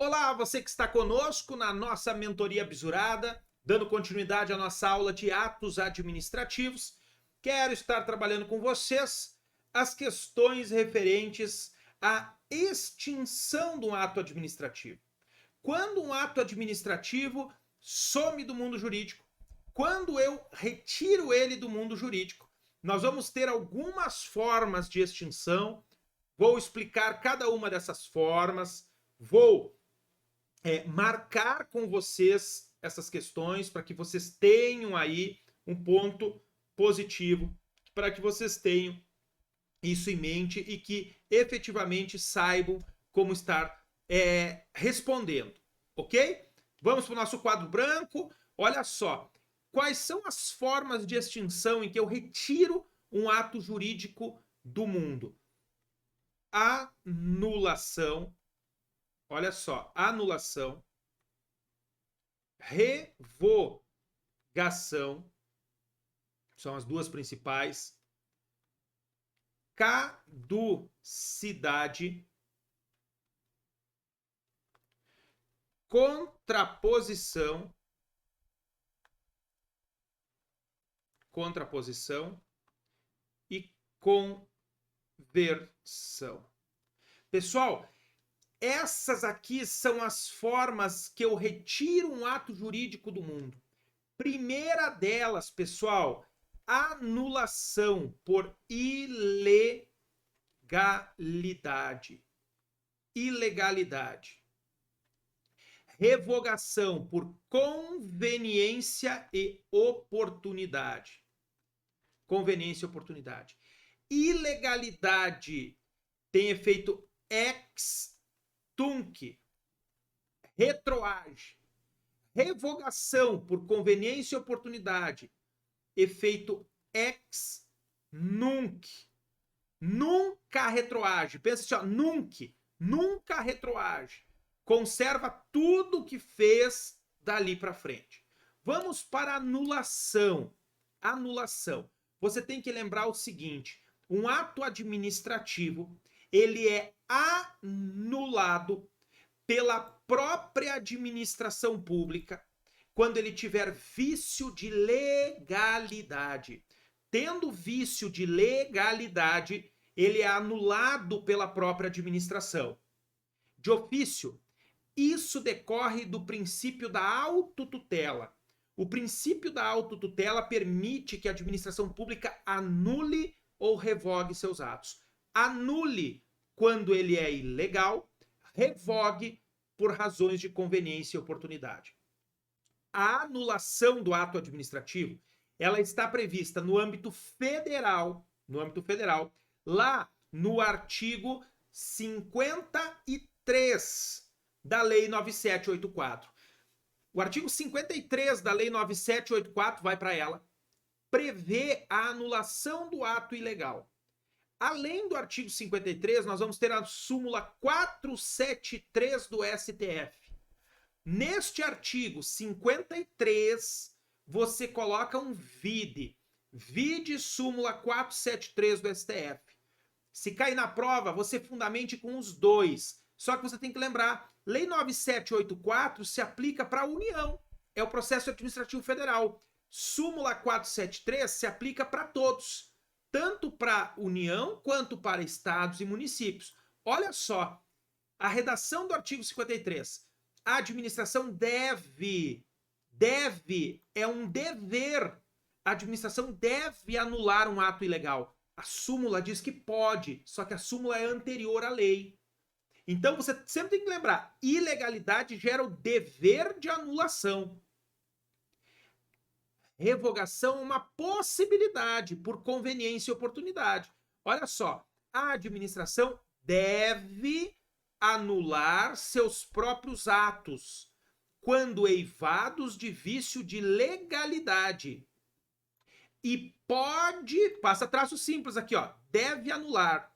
Olá, você que está conosco na nossa mentoria bisurada, dando continuidade à nossa aula de atos administrativos. Quero estar trabalhando com vocês as questões referentes à extinção de um ato administrativo. Quando um ato administrativo some do mundo jurídico, quando eu retiro ele do mundo jurídico, nós vamos ter algumas formas de extinção. Vou explicar cada uma dessas formas, vou marcar com vocês essas questões para que vocês tenham aí um ponto positivo, para que vocês tenham isso em mente e que efetivamente saibam como estar respondendo, ok? Vamos para o nosso quadro branco. Olha só, quais são as formas de extinção em que eu retiro um ato jurídico do mundo? Anulação. Olha só, anulação, revogação, são as duas principais, caducidade, contraposição e conversão. Pessoal, essas aqui são as formas que eu retiro um ato jurídico do mundo. Primeira delas, pessoal, anulação por ilegalidade. Revogação por conveniência e oportunidade. Ilegalidade tem efeito ex tunc, retroage. Revogação por conveniência e oportunidade, efeito ex nunc. Nunca retroage. Pensa assim, ó, nunca retroage. Conserva tudo que fez dali para frente. Vamos para anulação. Você tem que lembrar o seguinte: um ato administrativo, ele é anulado pela própria administração pública quando ele tiver vício de legalidade. Tendo vício de legalidade, ele é anulado pela própria administração. De ofício, isso decorre do princípio da autotutela. O princípio da autotutela permite que a administração pública anule ou revogue seus atos. Anule quando ele é ilegal, revogue por razões de conveniência e oportunidade. A anulação do ato administrativo, ela está prevista no âmbito federal, lá no artigo 53 da Lei 9784. O artigo 53 da Lei 9784, vai para ela, prevê a anulação do ato ilegal. Além do artigo 53, nós vamos ter a súmula 473 do STF. Neste artigo 53, você coloca um vide. Vide súmula 473 do STF. Se cair na prova, você fundamente com os dois. Só que você tem que lembrar, Lei 9784 se aplica para a União. É o processo administrativo federal. Súmula 473 se aplica para todos, tanto para a União quanto para estados e municípios. Olha só, a redação do artigo 53. A administração deve, é um dever. A administração deve anular um ato ilegal. A súmula diz que pode, só que a súmula é anterior à lei. Então você sempre tem que lembrar, ilegalidade gera o dever de anulação. Revogação é uma possibilidade por conveniência e oportunidade. Olha só, a administração deve anular seus próprios atos quando eivados de vício de legalidade. E pode, passa traço simples aqui, ó, deve anular.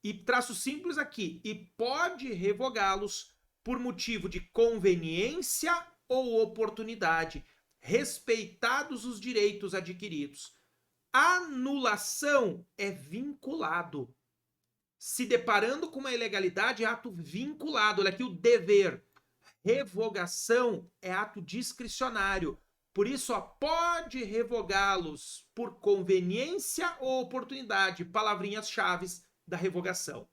E traço simples aqui, e pode revogá-los por motivo de conveniência ou oportunidade, respeitados os direitos adquiridos. Anulação é vinculado. Se deparando com uma ilegalidade, é ato vinculado. Olha aqui o dever. Revogação é ato discricionário. Por isso, pode revogá-los por conveniência ou oportunidade. Palavrinhas-chave da revogação.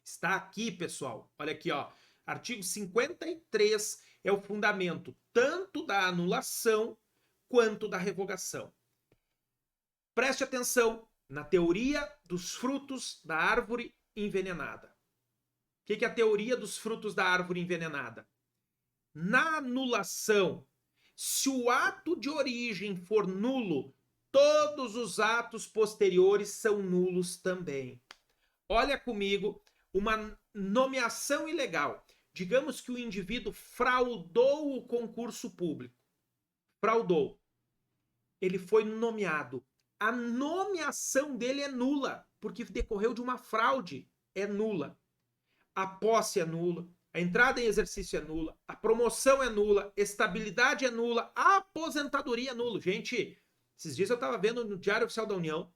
Está aqui, pessoal. Olha aqui, ó. Artigo 53 é o fundamento tanto da anulação quanto da revogação. Preste atenção na teoria dos frutos da árvore envenenada. O que é a teoria dos frutos da árvore envenenada? Na anulação, se o ato de origem for nulo, todos os atos posteriores são nulos também. Olha comigo uma nomeação ilegal. Digamos que o indivíduo fraudou o concurso público. Fraudou. Ele foi nomeado. A nomeação dele é nula, porque decorreu de uma fraude. É nula. A posse é nula. A entrada em exercício é nula, a promoção é nula, estabilidade é nula, a aposentadoria é nula. Gente, esses dias eu estava vendo no Diário Oficial da União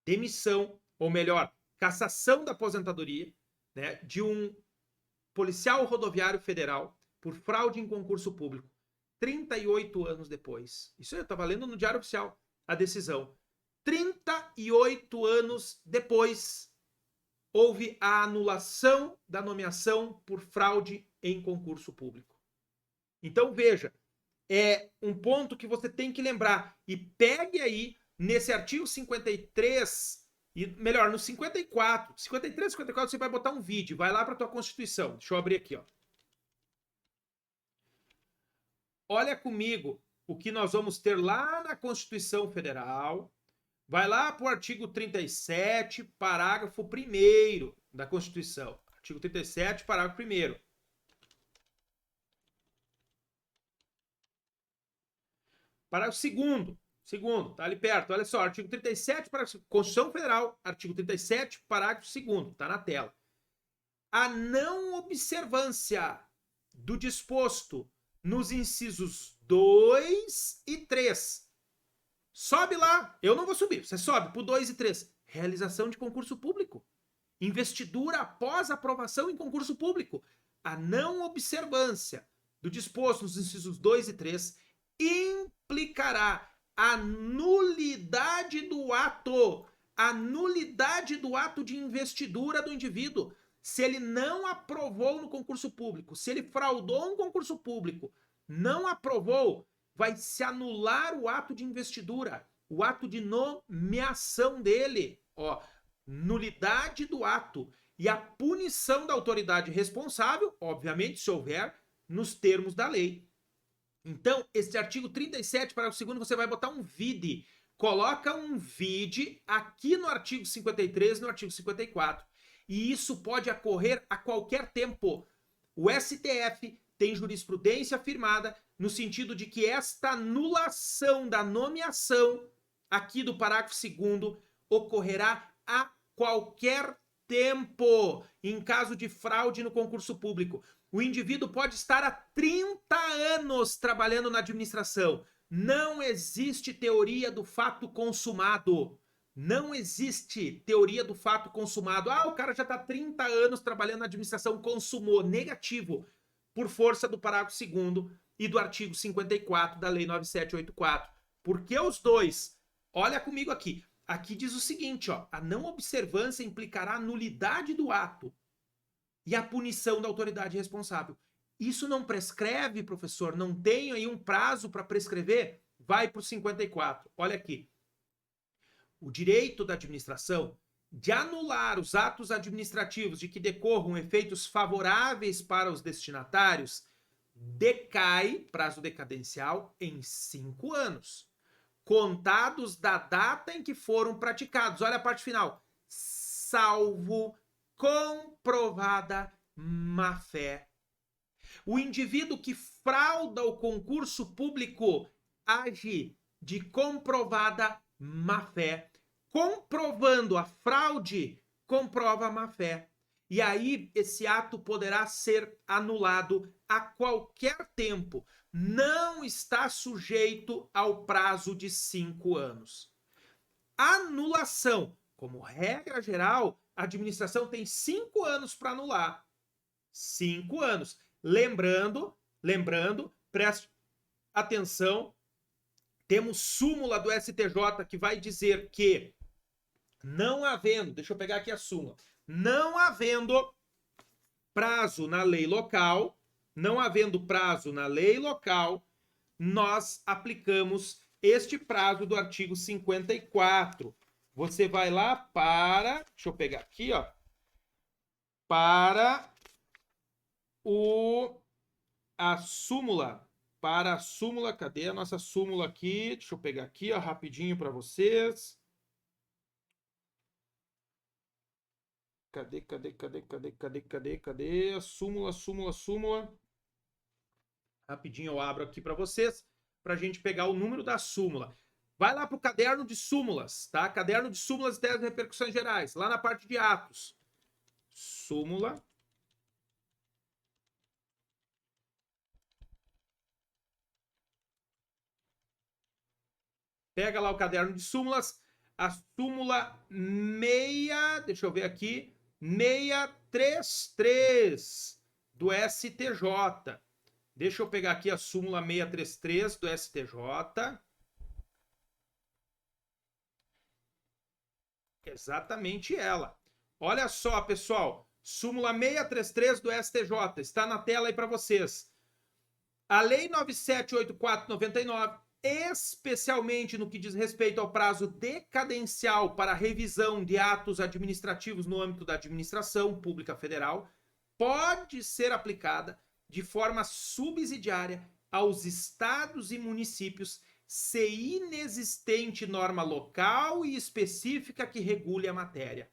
demissão, ou melhor, cassação da aposentadoria, né, de um policial rodoviário federal por fraude em concurso público, 38 anos depois. Isso eu estava lendo no Diário Oficial, a decisão. 38 anos depois, houve a anulação da nomeação por fraude em concurso público. Então, veja, é um ponto que você tem que lembrar. E pegue aí, nesse artigo 53, e melhor, no 54, 53 e 54, você vai botar um vídeo, vai lá para a tua Constituição. Deixa eu abrir aqui, ó. Olha comigo o que nós vamos ter lá na Constituição Federal. Vai lá para o artigo 37, parágrafo 1º da Constituição. Artigo 37, parágrafo 1º. Parágrafo 2º, tá ali perto. Olha só, artigo 37, parágrafo... Constituição Federal, artigo 37, parágrafo 2º, tá na tela. A não observância do disposto nos incisos 2 e 3. Sobe lá, eu não vou subir, você sobe pro 2 e 3. Realização de concurso público. Investidura após aprovação em concurso público. A não observância do disposto nos incisos 2 e 3 implicará a nulidade do ato. A nulidade do ato de investidura do indivíduo. Se ele não aprovou no concurso público, se ele fraudou um concurso público, não aprovou, vai se anular o ato de investidura, o ato de nomeação dele. Ó, nulidade do ato e a punição da autoridade responsável, obviamente, se houver, nos termos da lei. Então, esse artigo 37, parágrafo 2º, você vai botar um vide. Coloca um vide aqui no artigo 53 e no artigo 54. E isso pode ocorrer a qualquer tempo. O STF tem jurisprudência afirmada no sentido de que esta anulação da nomeação aqui do parágrafo 2º ocorrerá a qualquer tempo em caso de fraude no concurso público. O indivíduo pode estar há 30 anos trabalhando na administração. Não existe teoria do fato consumado. Não existe teoria do fato consumado. Ah, o cara já está 30 anos trabalhando na administração, consumou. Negativo. Por força do parágrafo 2º e do artigo 54 da Lei 9784. Por que os dois? Olha comigo aqui. Aqui diz o seguinte, ó, a não observância implicará a nulidade do ato e a punição da autoridade responsável. Isso não prescreve, professor? Não tem aí um prazo para prescrever? Vai para o 54. Olha aqui. O direito da administração de anular os atos administrativos de que decorram efeitos favoráveis para os destinatários decai, prazo decadencial, em 5 anos, contados da data em que foram praticados. Olha a parte final. Salvo comprovada má-fé. O indivíduo que frauda o concurso público age de comprovada má-fé. Comprovando a fraude, comprova a má-fé. E aí esse ato poderá ser anulado a qualquer tempo. Não está sujeito ao prazo de 5 anos. Anulação. Como regra geral, a administração tem 5 anos para anular. 5 anos. Lembrando, preste atenção, temos súmula do STJ que vai dizer que não havendo, deixa eu pegar aqui a súmula, não havendo prazo na lei local, nós aplicamos este prazo do artigo 54. Você vai lá para, deixa eu pegar aqui, ó, para a súmula, cadê a nossa súmula aqui? Deixa eu pegar aqui, ó, rapidinho para vocês. Cadê? Súmula. Rapidinho eu abro aqui para vocês, para a gente pegar o número da súmula. Vai lá para o caderno de súmulas, tá? Caderno de súmulas e teses de repercussões gerais, lá na parte de atos. Súmula. Pega lá o caderno de súmulas, a súmula deixa eu ver aqui, 633 do STJ. Deixa eu pegar aqui a súmula 633 do STJ. Exatamente ela. Olha só, pessoal, súmula 633 do STJ, está na tela aí para vocês. A Lei 9784/99, especialmente no que diz respeito ao prazo decadencial para revisão de atos administrativos no âmbito da administração pública federal, pode ser aplicada de forma subsidiária aos estados e municípios, se inexistente norma local e específica que regule a matéria.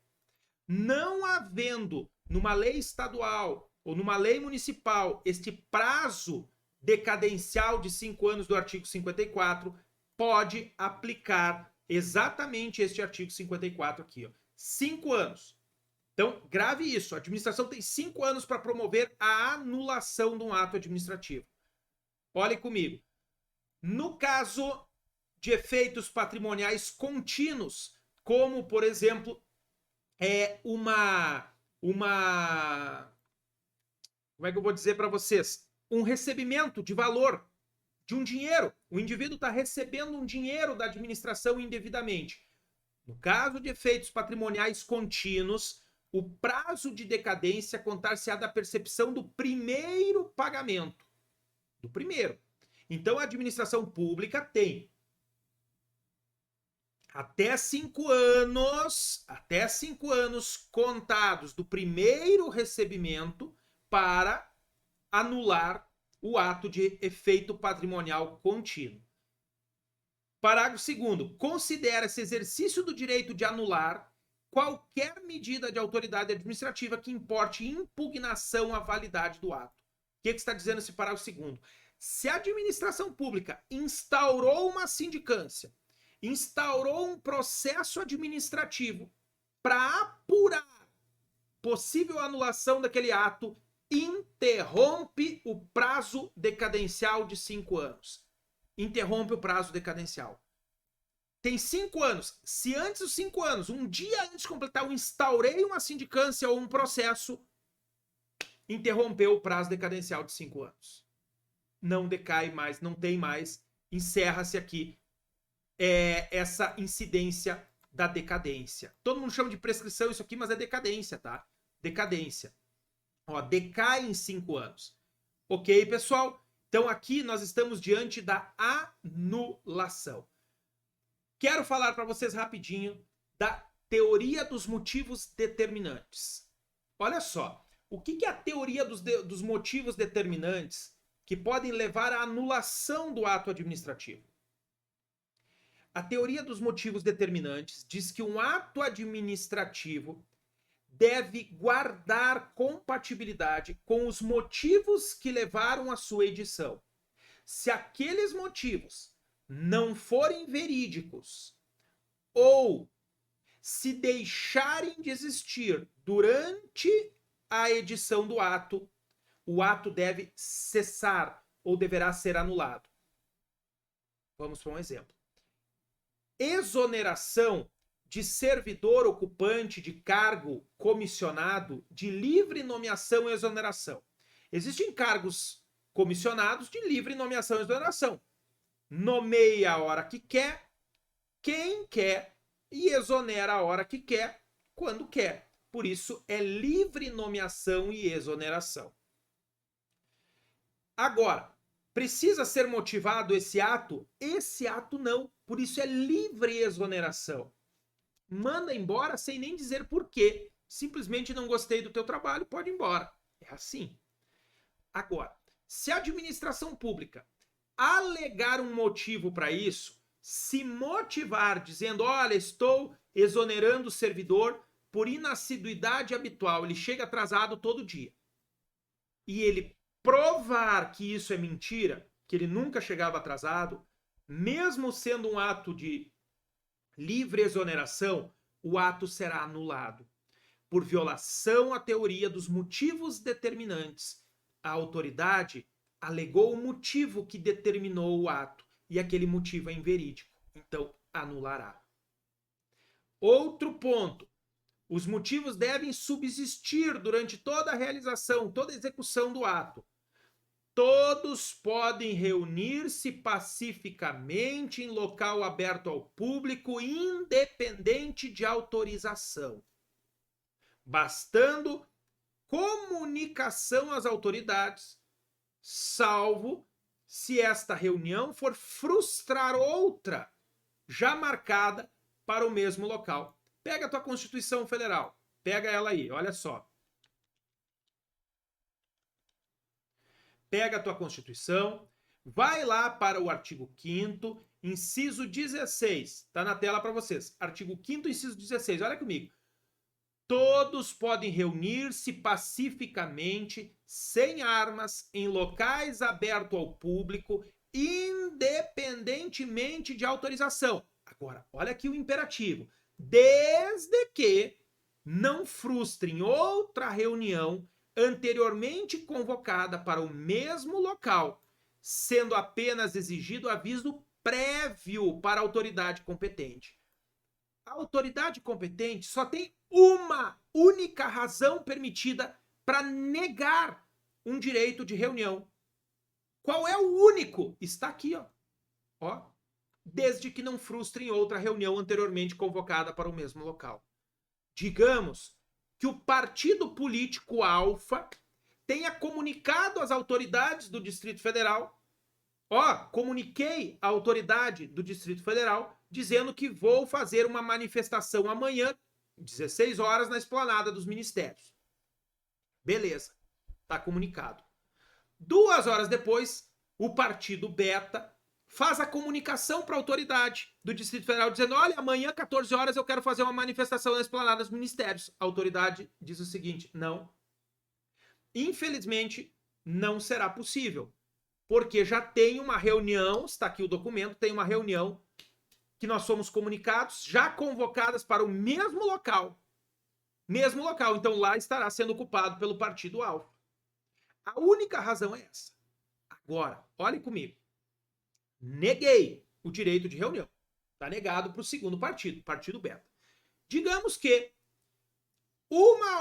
Não havendo numa lei estadual ou numa lei municipal este prazo decadencial de 5 anos do artigo 54, pode aplicar exatamente este artigo 54 aqui, ó. 5 anos. Então, grave isso. A administração tem 5 anos para promover a anulação de um ato administrativo. Olhe comigo. No caso de efeitos patrimoniais contínuos, como, por exemplo, como é que eu vou dizer para vocês? Um recebimento de valor de um dinheiro. O indivíduo está recebendo um dinheiro da administração indevidamente. No caso de efeitos patrimoniais contínuos, o prazo de decadência contar-se-á da percepção do primeiro pagamento. Do primeiro. Então, a administração pública tem até 5 anos contados do primeiro recebimento para anular o ato de efeito patrimonial contínuo. Parágrafo 2º. Considera-se exercício do direito de anular qualquer medida de autoridade administrativa que importe impugnação à validade do ato. O que está dizendo esse parágrafo 2º? Se a administração pública instaurou uma sindicância, instaurou um processo administrativo para apurar possível anulação daquele ato, interrompe o prazo decadencial de 5 anos. Interrompe o prazo decadencial. Tem 5 anos. Se antes dos 5 anos, um dia antes de completar, eu instaurei uma sindicância ou um processo, interrompeu o prazo decadencial de 5 anos. Não decai mais, não tem mais, encerra-se aqui essa incidência da decadência. Todo mundo chama de prescrição isso aqui, mas é decadência, tá? Decadência. Ó, decai em 5 anos. Ok, pessoal? Então aqui nós estamos diante da anulação. Quero falar para vocês rapidinho da teoria dos motivos determinantes. Olha só, o que é a teoria dos motivos determinantes que podem levar à anulação do ato administrativo? A teoria dos motivos determinantes diz que um ato administrativo deve guardar compatibilidade com os motivos que levaram à sua edição. Se aqueles motivos não forem verídicos ou se deixarem de existir durante a edição do ato, o ato deve cessar ou deverá ser anulado. Vamos para um exemplo. Exoneração de servidor ocupante de cargo comissionado de livre nomeação e exoneração. Existem cargos comissionados de livre nomeação e exoneração. Nomeia a hora que quer, quem quer, e exonera a hora que quer, quando quer. Por isso, é livre nomeação e exoneração. Agora, precisa ser motivado esse ato? Esse ato não. Por isso é livre exoneração. Manda embora sem nem dizer por quê. Simplesmente não gostei do teu trabalho, pode ir embora. É assim. Agora, se a administração pública alegar um motivo para isso, se motivar dizendo, olha, estou exonerando o servidor por inassiduidade habitual, ele chega atrasado todo dia, e ele provar que isso é mentira, que ele nunca chegava atrasado, mesmo sendo um ato de livre exoneração, o ato será anulado por violação à teoria dos motivos determinantes. A autoridade alegou o motivo que determinou o ato e aquele motivo é inverídico, então anulará. Outro ponto: os motivos devem subsistir durante toda a realização, toda a execução do ato. Todos podem reunir-se pacificamente em local aberto ao público, independente de autorização, bastando comunicação às autoridades, salvo se esta reunião for frustrar outra já marcada para o mesmo local. Pega a tua Constituição Federal, pega ela aí, olha só. Pega a tua Constituição, vai lá para o artigo 5º, inciso 16. Está na tela para vocês. Artigo 5º, inciso 16. Olha comigo. Todos podem reunir-se pacificamente, sem armas, em locais abertos ao público, independentemente de autorização. Agora, olha aqui o imperativo. Desde que não frustrem outra reunião anteriormente convocada para o mesmo local, sendo apenas exigido aviso prévio para a autoridade competente. A autoridade competente só tem uma única razão permitida para negar um direito de reunião. Qual é o único? Está aqui, ó. Desde que não frustrem outra reunião anteriormente convocada para o mesmo local. Digamos que o partido político alfa tenha comunicado às autoridades do Distrito Federal, comuniquei à autoridade do Distrito Federal dizendo que vou fazer uma manifestação amanhã, 16 horas, na esplanada dos ministérios. Beleza, tá comunicado. 2 horas depois, o partido Beta faz a comunicação para a autoridade do Distrito Federal dizendo, olha, amanhã, 14 horas, eu quero fazer uma manifestação na esplanada dos ministérios. A autoridade diz o seguinte, não. Infelizmente, não será possível, porque já tem uma reunião, está aqui o documento, tem uma reunião que nós somos comunicados, já convocadas para o mesmo local. Mesmo local, então lá estará sendo ocupado pelo partido alfa. A única razão é essa. Agora, olhe comigo. Neguei o direito de reunião. Está negado para o segundo partido, partido Beta. Digamos que 1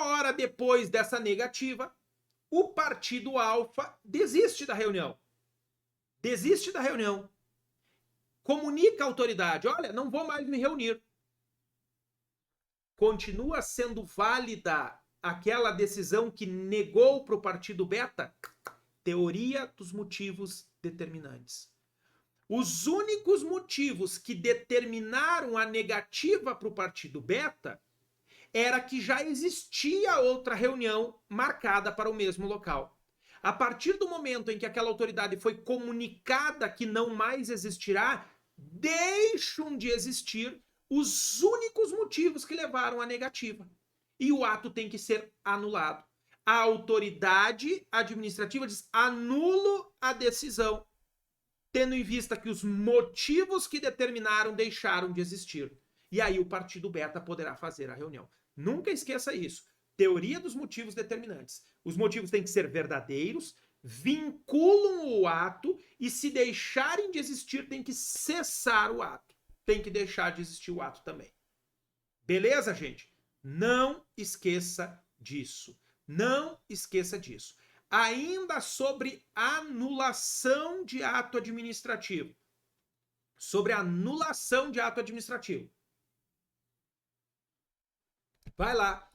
hora depois dessa negativa, o partido alfa desiste da reunião. Desiste da reunião. Comunica à autoridade, olha, não vou mais me reunir. Continua sendo válida aquela decisão que negou para o partido Beta? Teoria dos motivos determinantes. Os únicos motivos que determinaram a negativa para o partido Beta era que já existia outra reunião marcada para o mesmo local. A partir do momento em que aquela autoridade foi comunicada que não mais existirá, deixam de existir os únicos motivos que levaram à negativa. E o ato tem que ser anulado. A autoridade administrativa diz, anulo a decisão, tendo em vista que os motivos que determinaram deixaram de existir. E aí o partido Beta poderá fazer a reunião. Nunca esqueça isso. Teoria dos motivos determinantes. Os motivos têm que ser verdadeiros, vinculam o ato e, se deixarem de existir, tem que cessar o ato. Tem que deixar de existir o ato também. Beleza, gente? Não esqueça disso. Não esqueça disso. ainda sobre anulação de ato administrativo. Sobre anulação de ato administrativo. Vai lá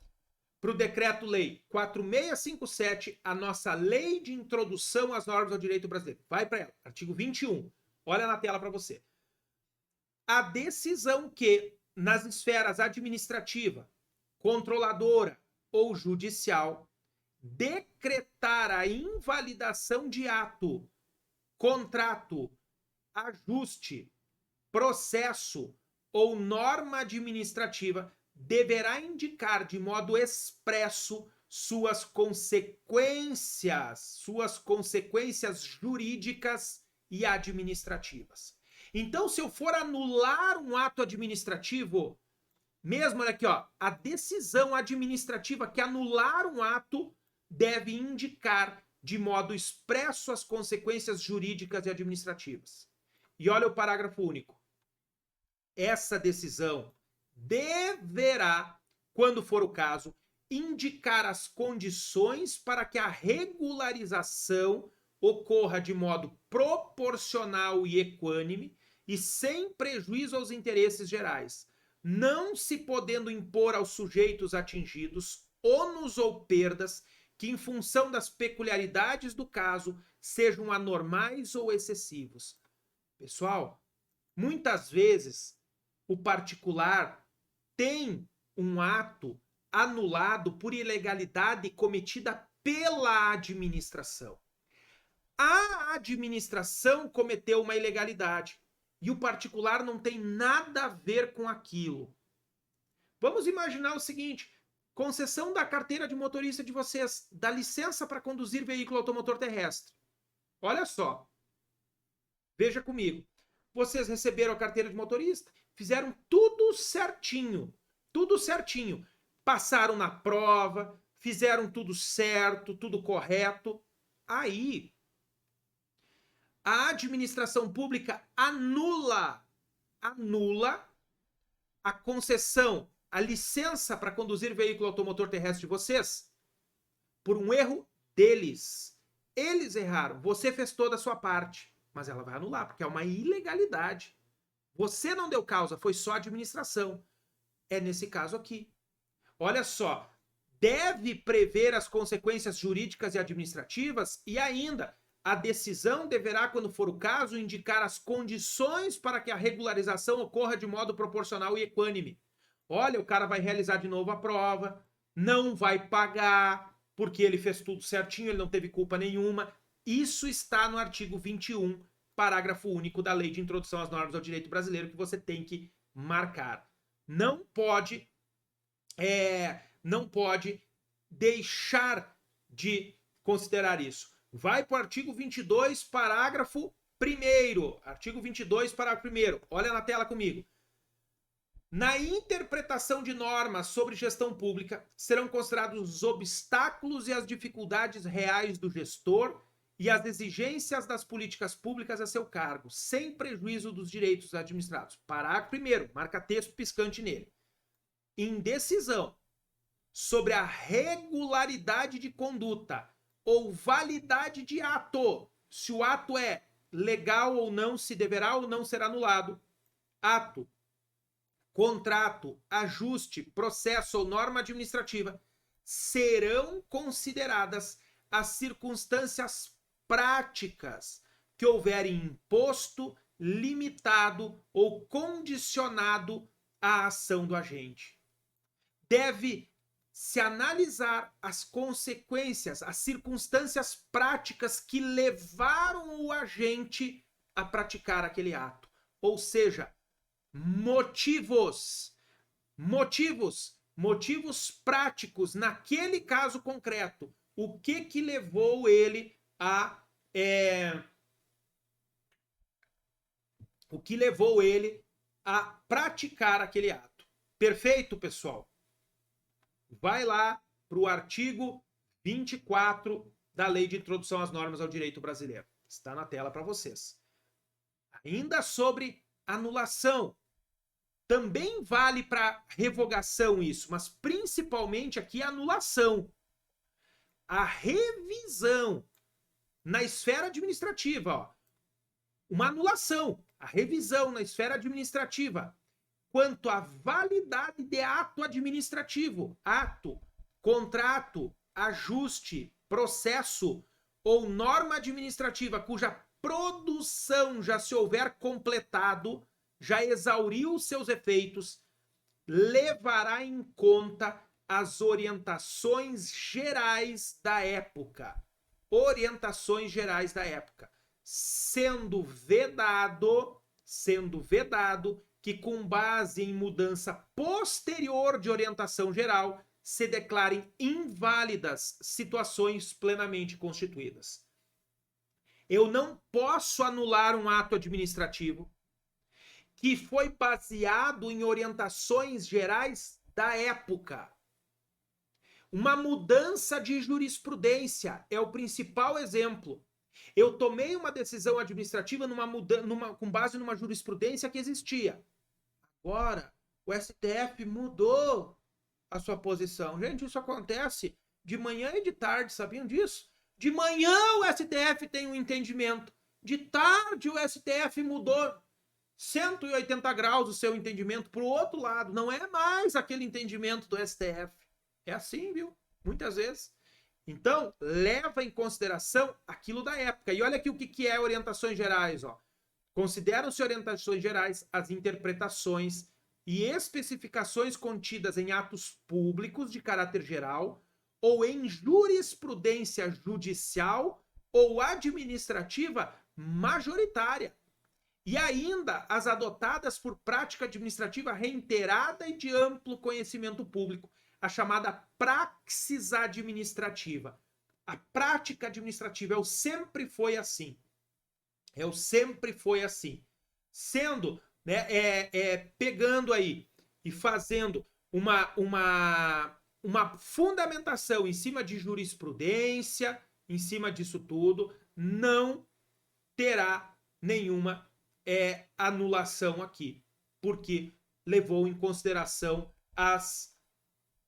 para o Decreto-Lei 4657, a nossa Lei de Introdução às Normas ao Direito Brasileiro. Vai para ela, artigo 21. Olha na tela para você. A decisão que, nas esferas administrativa, controladora ou judicial, decretar a invalidação de ato, contrato, ajuste, processo ou norma administrativa deverá indicar de modo expresso suas consequências jurídicas e administrativas. Então, se eu for anular um ato administrativo, mesmo, olha aqui, ó, a decisão administrativa que anular um ato deve indicar de modo expresso as consequências jurídicas e administrativas. E olha o parágrafo único. Essa decisão deverá, quando for o caso, indicar as condições para que a regularização ocorra de modo proporcional e equânime e sem prejuízo aos interesses gerais, não se podendo impor aos sujeitos atingidos ônus ou perdas que, em função das peculiaridades do caso, sejam anormais ou excessivos. Pessoal, muitas vezes o particular tem um ato anulado por ilegalidade cometida pela administração. A administração cometeu uma ilegalidade e o particular não tem nada a ver com aquilo. Vamos imaginar o seguinte: concessão da carteira de motorista de vocês, da licença para conduzir veículo automotor terrestre. Olha só. Veja comigo. Vocês receberam a carteira de motorista, fizeram tudo certinho. Tudo certinho. Passaram na prova, fizeram tudo certo, tudo correto. Aí, a administração pública anula a concessão, a licença para conduzir veículo automotor terrestre de vocês por um erro deles. Eles erraram. Você fez toda a sua parte, mas ela vai anular, porque é uma ilegalidade. Você não deu causa, foi só a administração. É nesse caso aqui. Olha só, deve prever as consequências jurídicas e administrativas e ainda a decisão deverá, quando for o caso, indicar as condições para que a regularização ocorra de modo proporcional e equânime. Olha, o cara vai realizar de novo a prova, não vai pagar, porque ele fez tudo certinho, ele não teve culpa nenhuma. Isso está no artigo 21, parágrafo único da Lei de Introdução às Normas ao Direito Brasileiro, que você tem que marcar. Não pode deixar de considerar isso. Vai para o artigo 22, parágrafo 1º. Artigo 22, parágrafo 1º. Olha na tela comigo. Na interpretação de normas sobre gestão pública, serão considerados os obstáculos e as dificuldades reais do gestor e as exigências das políticas públicas a seu cargo, sem prejuízo dos direitos administrados. Parágrafo 1º, marca texto piscante nele. Em decisão sobre a regularidade de conduta ou validade de ato, se o ato é legal ou não, se deverá ou não ser anulado, ato, contrato, ajuste, processo ou norma administrativa, serão consideradas as circunstâncias práticas que houverem imposto, limitado ou condicionado a ação do agente. Deve se analisar as consequências, as circunstâncias práticas que levaram o agente a praticar aquele ato. Ou seja, motivos práticos naquele caso concreto. O que levou ele a praticar aquele ato. Perfeito, pessoal? Vai lá para o artigo 24 da Lei de Introdução às Normas ao Direito Brasileiro. Está na tela para vocês. Ainda sobre anulação. Também vale para revogação isso, mas principalmente aqui anulação. a revisão na esfera administrativa, ó, uma anulação, a revisão na esfera administrativa, quanto à validade de ato administrativo, ato, contrato, ajuste, processo ou norma administrativa cuja produção já se houver completado, já exauriu seus efeitos, levará em conta as orientações gerais da época. Orientações gerais da época. Sendo vedado que, com base em mudança posterior de orientação geral, se declarem inválidas situações plenamente constituídas. Eu não posso anular um ato administrativo que foi baseado em orientações gerais da época. Uma mudança de jurisprudência é o principal exemplo. Eu tomei uma decisão administrativa com base numa jurisprudência que existia. Agora, o STF mudou a sua posição. Gente, isso acontece de manhã e de tarde, sabiam disso? De manhã o STF tem um entendimento. De tarde o STF mudou 180 graus o seu entendimento para o outro lado. Não é mais aquele entendimento do STF. É assim, viu? Muitas vezes. Então, leva em consideração aquilo da época. E olha aqui o que é orientações gerais, ó. Consideram-se orientações gerais as interpretações e especificações contidas em atos públicos de caráter geral ou em jurisprudência judicial ou administrativa majoritária. E ainda as adotadas por prática administrativa reiterada e de amplo conhecimento público, a chamada praxis administrativa. A prática administrativa sempre foi assim. Sempre foi assim. Sendo, né, pegando aí e fazendo uma fundamentação em cima de jurisprudência, em cima disso tudo, não terá nenhuma anulação aqui, porque levou em consideração as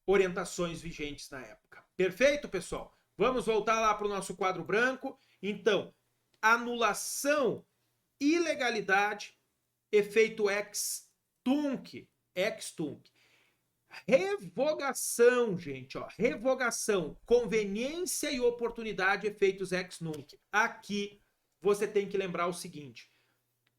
orientações vigentes na época. Perfeito, pessoal? Vamos voltar lá para o nosso quadro branco. Então, anulação, ilegalidade, efeito ex tunc. Revogação, gente, ó, revogação, conveniência e oportunidade, efeitos ex nunc. Aqui você tem que lembrar o seguinte: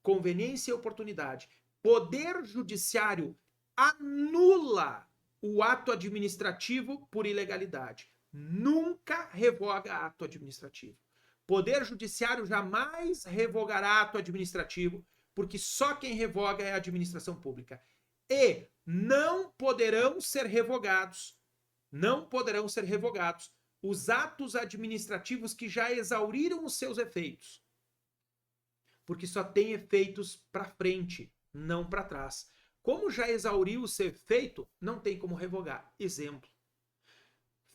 conveniência e oportunidade. Poder judiciário anula o ato administrativo por ilegalidade. Nunca revoga ato administrativo. Poder judiciário jamais revogará ato administrativo, porque só quem revoga é a administração pública. E não poderão ser revogados os atos administrativos que já exauriram os seus efeitos. Porque só tem efeitos para frente, não para trás. Como já exauriu o seu efeito, não tem como revogar. Exemplo: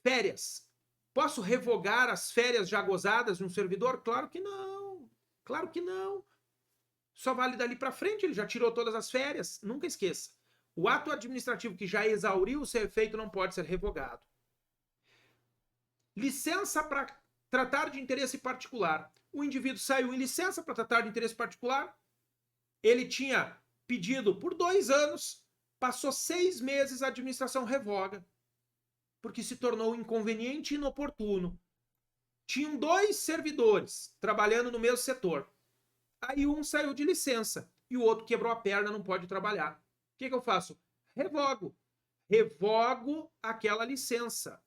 férias. Posso revogar as férias já gozadas de um servidor? Claro que não. Claro que não. Só vale dali para frente, ele já tirou todas as férias. Nunca esqueça. O ato administrativo que já exauriu o seu efeito não pode ser revogado. Licença para tratar de interesse particular. O indivíduo saiu em licença para tratar de interesse particular. Ele tinha pedido por 2 anos, passou 6 meses, a administração revoga, porque se tornou inconveniente e inoportuno. Tinham 2 servidores trabalhando no mesmo setor. Aí um saiu de licença e o outro quebrou a perna, não pode trabalhar. O que eu faço? Revogo aquela licença.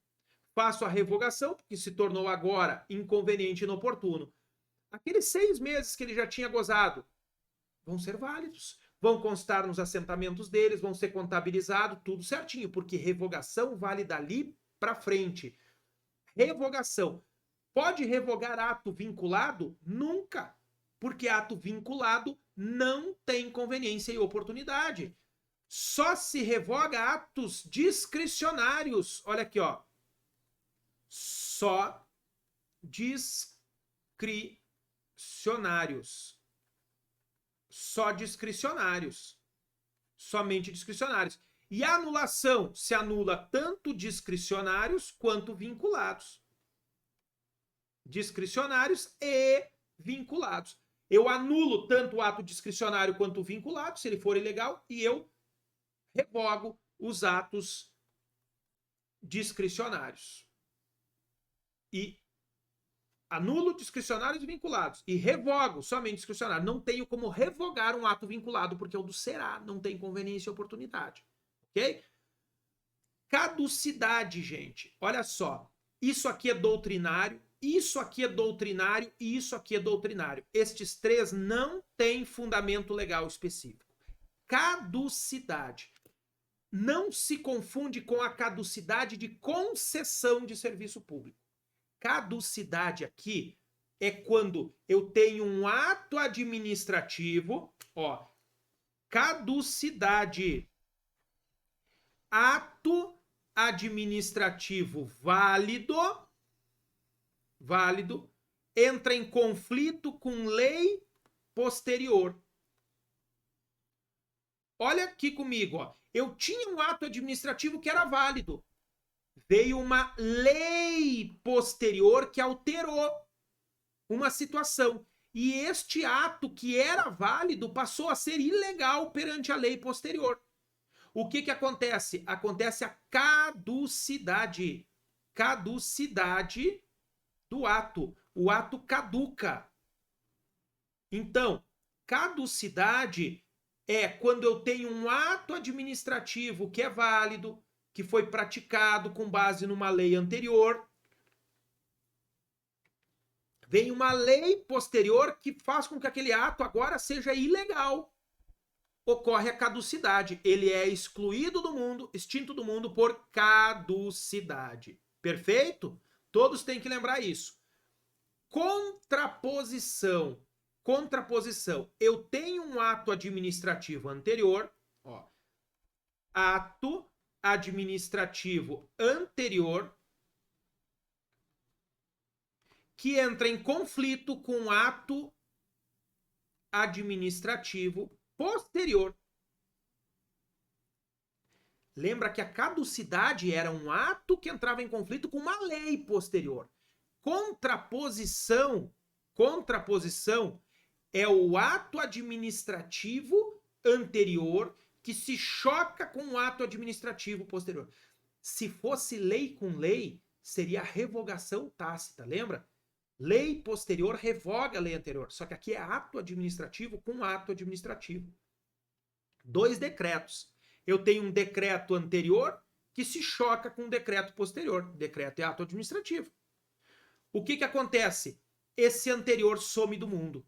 Faço a revogação, porque se tornou agora inconveniente e inoportuno. Aqueles 6 meses que ele já tinha gozado vão ser válidos. Vão constar nos assentamentos deles, vão ser contabilizados, tudo certinho, porque revogação vale dali para frente. Revogação. Pode revogar ato vinculado? Nunca, porque ato vinculado não tem conveniência e oportunidade. Só se revoga atos discricionários. Olha aqui, ó. Só discricionários. Só discricionários. Somente discricionários. E a anulação se anula tanto discricionários quanto vinculados. discricionários e vinculados. Eu anulo tanto o ato discricionário quanto o vinculado, se ele for ilegal, e eu revogo os atos discricionários. E anulo discricionários e vinculados. E revogo somente discricionário. Não tenho como revogar um ato vinculado, porque é o do será. Não tem conveniência e oportunidade. Ok? Caducidade, gente. Olha só. Isso aqui é doutrinário, isso aqui é doutrinário e isso aqui é doutrinário. Estes três não têm fundamento legal específico. Caducidade. Não se confunde com a caducidade de concessão de serviço público. Caducidade aqui é quando eu tenho um ato administrativo, ó, caducidade, ato administrativo válido, entra em conflito com lei posterior. Olha aqui comigo, ó. Eu tinha um ato administrativo que era válido. Veio uma lei posterior que alterou uma situação. E este ato que era válido passou a ser ilegal perante a lei posterior. O que acontece? Acontece a caducidade. Caducidade do ato. O ato caduca. Então, caducidade é quando eu tenho um ato administrativo que é válido, que foi praticado com base numa lei anterior. Vem uma lei posterior que faz com que aquele ato agora seja ilegal. Ocorre a caducidade. Ele é excluído do mundo, extinto do mundo por caducidade. Perfeito? Todos têm que lembrar isso. Contraposição. Contraposição. Eu tenho um ato administrativo anterior, ó. Ato administrativo anterior que entra em conflito com o ato administrativo posterior. Lembra que a caducidade era um ato que entrava em conflito com uma lei posterior. Contraposição é o ato administrativo anterior que se choca com o ato administrativo posterior. Se fosse lei com lei, seria revogação tácita, lembra? Lei posterior revoga a lei anterior. Só que aqui é ato administrativo com ato administrativo. Dois decretos. Eu tenho um decreto anterior que se choca com um decreto posterior. Decreto é ato administrativo. O que acontece? Esse anterior some do mundo.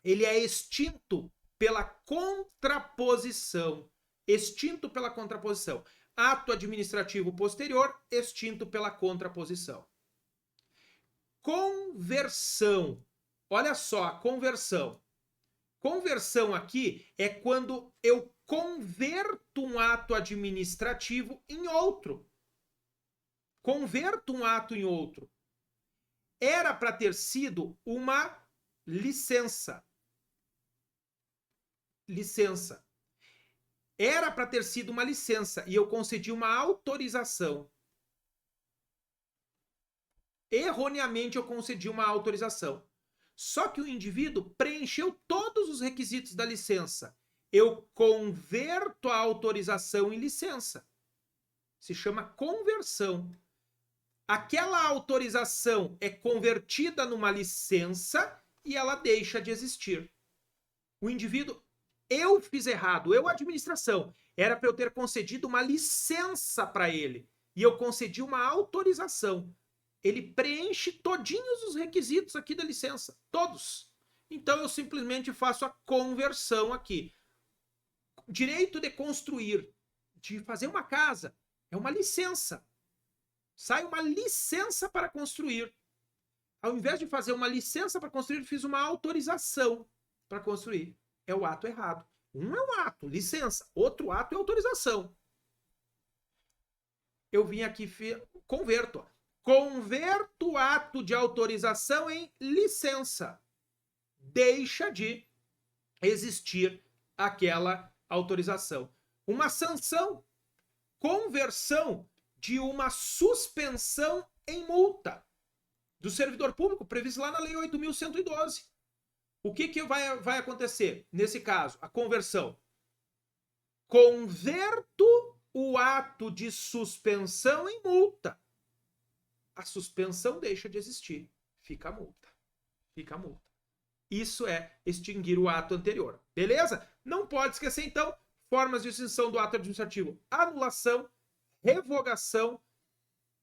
Ele é extinto pela contraposição. Extinto pela contraposição. Ato administrativo posterior, extinto pela contraposição. Conversão. Olha só, a conversão. Conversão aqui é quando eu converto um ato administrativo em outro. Converto um ato em outro. Era para ter sido uma licença. Era para ter sido uma licença e eu concedi uma autorização. Erroneamente eu concedi uma autorização. Só que o indivíduo preencheu todos os requisitos da licença. Eu converto a autorização em licença. Se chama conversão. Aquela autorização é convertida numa licença e ela deixa de existir. O indivíduo, eu fiz errado, eu, administração, era para eu ter concedido uma licença para ele. E eu concedi uma autorização. Ele preenche todinhos os requisitos aqui da licença. Todos. Então eu simplesmente faço a conversão aqui. Direito de construir, de fazer uma casa, é uma licença. Sai uma licença para construir. Ao invés de fazer uma licença para construir, fiz uma autorização para construir. É o ato errado. Um é um ato, licença. Outro ato é autorização. Eu vim aqui, converto. Converto o ato de autorização em licença. Deixa de existir aquela autorização. Uma sanção. Conversão de uma suspensão em multa. do servidor público, previsto lá na Lei 8.112. O que vai acontecer nesse caso? A conversão. Converto o ato de suspensão em multa. A suspensão deixa de existir. Fica a multa. Fica a multa. Isso é extinguir o ato anterior. Beleza? Não pode esquecer, então, formas de extinção do ato administrativo: anulação, revogação,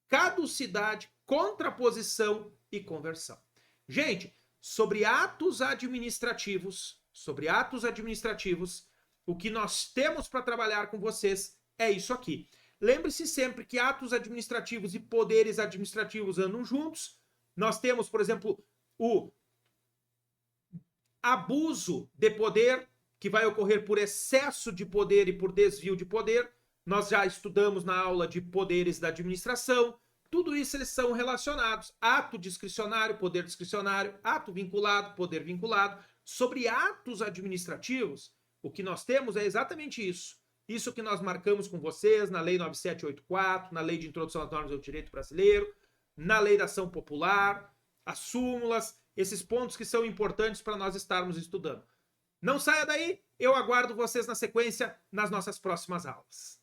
caducidade, contraposição e conversão. Gente, sobre atos administrativos, o que nós temos para trabalhar com vocês é isso aqui. Lembre-se sempre que atos administrativos e poderes administrativos andam juntos. Nós temos, por exemplo, o abuso de poder, que vai ocorrer por excesso de poder e por desvio de poder. Nós já estudamos na aula de poderes da administração. Tudo isso eles são relacionados. Ato discricionário, poder discricionário, ato vinculado, poder vinculado. Sobre atos administrativos, o que nós temos é exatamente isso. Isso que nós marcamos com vocês na Lei 9784, na Lei de Introdução às Normas do Direito Brasileiro, na Lei da Ação Popular, as súmulas, esses pontos que são importantes para nós estarmos estudando. Não saia daí, eu aguardo vocês na sequência nas nossas próximas aulas.